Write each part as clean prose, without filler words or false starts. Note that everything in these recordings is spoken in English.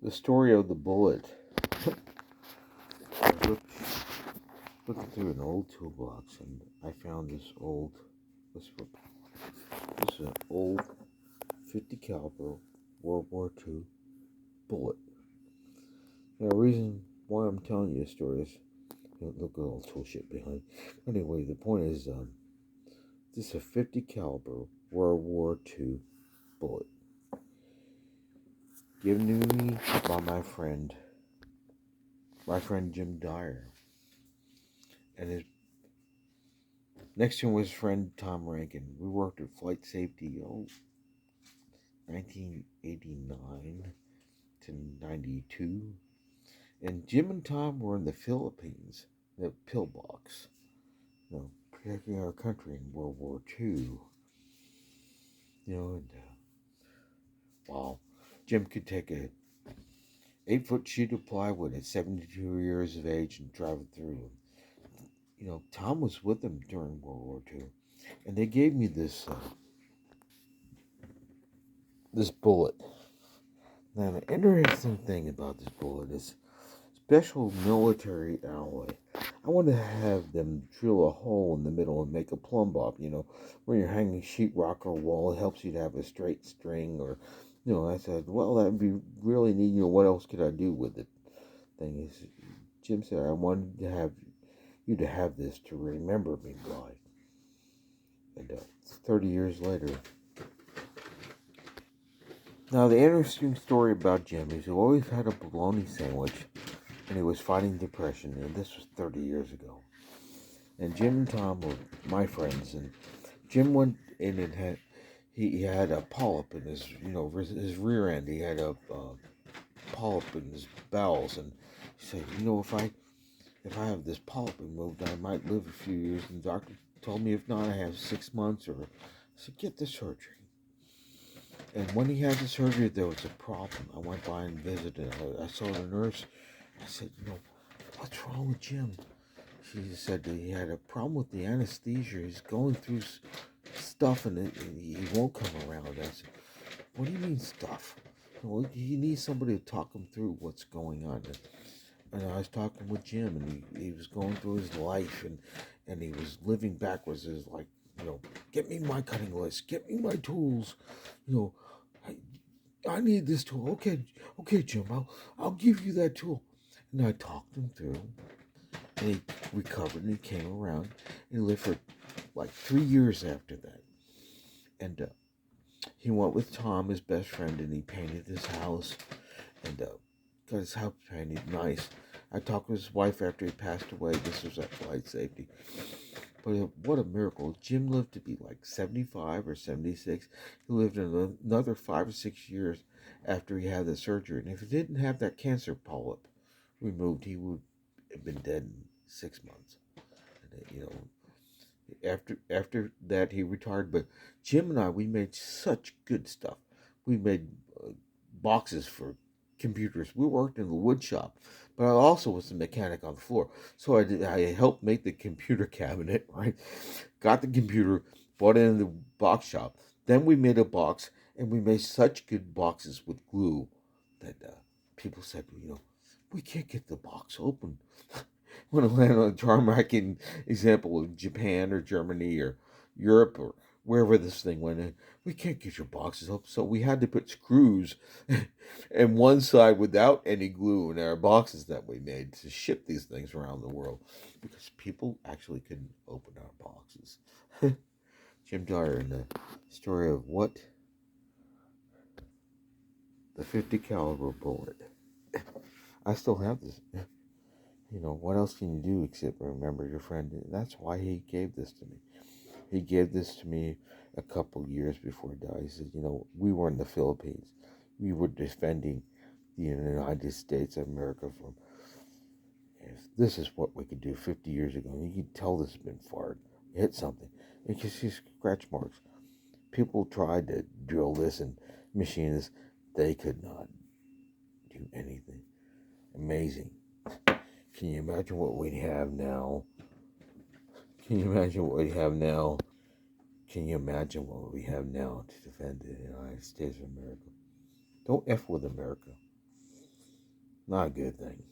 The story of the bullet. I was looking through an old toolbox and I found this is an old 50 caliber World War II bullet. Now, the reason why I'm telling you this story is, look at all the tool shit behind. Anyway, the point is, this is a 50 caliber World War II bullet given to me by my friend Jim Dyer, and his next to him was his friend Tom Rankin. We worked at Flight Safety, 1989 to 92. And Jim and Tom were in the Philippines, the pillbox, protecting our country in World War II. And wow, Jim could take a 8-foot sheet of plywood at 72 years of age and drive it through. Tom was with them during World War II, and they gave me this bullet. Now, the interesting thing about this bullet is special military alloy. I want to have them drill a hole in the middle and make a plumb bob. When you're hanging sheetrock or wall, it helps you to have a straight string. Or, I said, well, that'd be really neat. What else could I do with it? Thing is, Jim said, I wanted to have you to have this to remember me by. And 30 years later. Now, the interesting story about Jim is he always had a bologna sandwich, and he was fighting depression, and this was 30 years ago. And Jim and Tom were my friends, and Jim went in and he had a polyp in his, his rear end. He had a polyp in his bowels, and he said, if I have this polyp removed, I might live a few years. And the doctor told me if not, I have 6 months. I said, get the surgery. And when he had the surgery, there was a problem. I went by and visited. I saw the nurse. I said, what's wrong with Jim? She said that he had a problem with the anesthesia. He's going through stuff and he won't come around. I said, what do you mean stuff? Well, he needs somebody to talk him through what's going on. And I was talking with Jim, and he was going through his life, and he was living backwards. It was like, get me my cutting list, get me my tools, I need this tool. Okay, Jim, I'll give you that tool. And I talked him through, and he recovered, and he came around, and he lived for like 3 years after that. And he went with Tom, his best friend, and he painted his house, and got his house painted nice. I talked with his wife after he passed away. This was at Flight Safety. But what a miracle. Jim lived to be like 75 or 76. He lived another 5 or 6 years after he had the surgery. And if he didn't have that cancer polyp removed, he would have been dead in 6 months. And, after that, he retired. But Jim and I, we made such good stuff. We made boxes for computers. We worked in the wood shop, but I also was the mechanic on the floor. So I helped make the computer cabinet, right? Got the computer, bought it in the box shop. Then we made a box, and we made such good boxes with glue that people said, we can't get the box open. When I land on a tarmac example of Japan or Germany or Europe or wherever this thing went in, we can't get your boxes up. So we had to put screws in one side without any glue in our boxes that we made to ship these things around the world because people actually couldn't open our boxes. Jim Dyer in the story of what? The 50 caliber bullet. I still have this. What else can you do except remember your friend? That's why he gave this to me. He gave this to me a couple years before he died. He said, we were in the Philippines. We were defending the United States of America from, if this is what we could do 50 years ago. You can tell this has been fired. Hit something. You can see scratch marks. People tried to drill this and machine this. They could not do anything. Amazing. Can you imagine what we have now? Can you imagine what we have now? Can you imagine what we have now to defend the United States of America? Don't F with America. Not a good thing.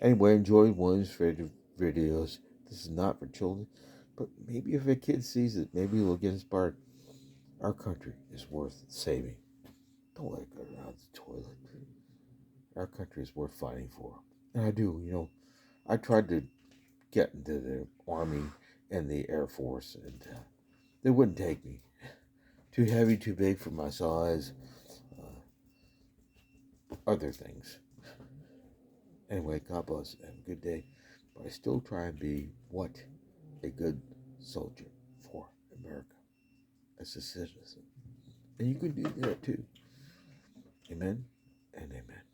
Anyway, enjoy one of his favorite videos. This is not for children, but maybe if a kid sees it, maybe he'll get inspired. Our country is worth saving. Don't let it go around the toilet. Our country is worth fighting for. And I do, I tried to get into the Army and the Air Force, and they wouldn't take me. Too heavy, too big for my size, other things. Anyway, God bless. Have a good day. But I still try and be what? A good soldier for America as a citizen. And you can do that too. Amen and amen.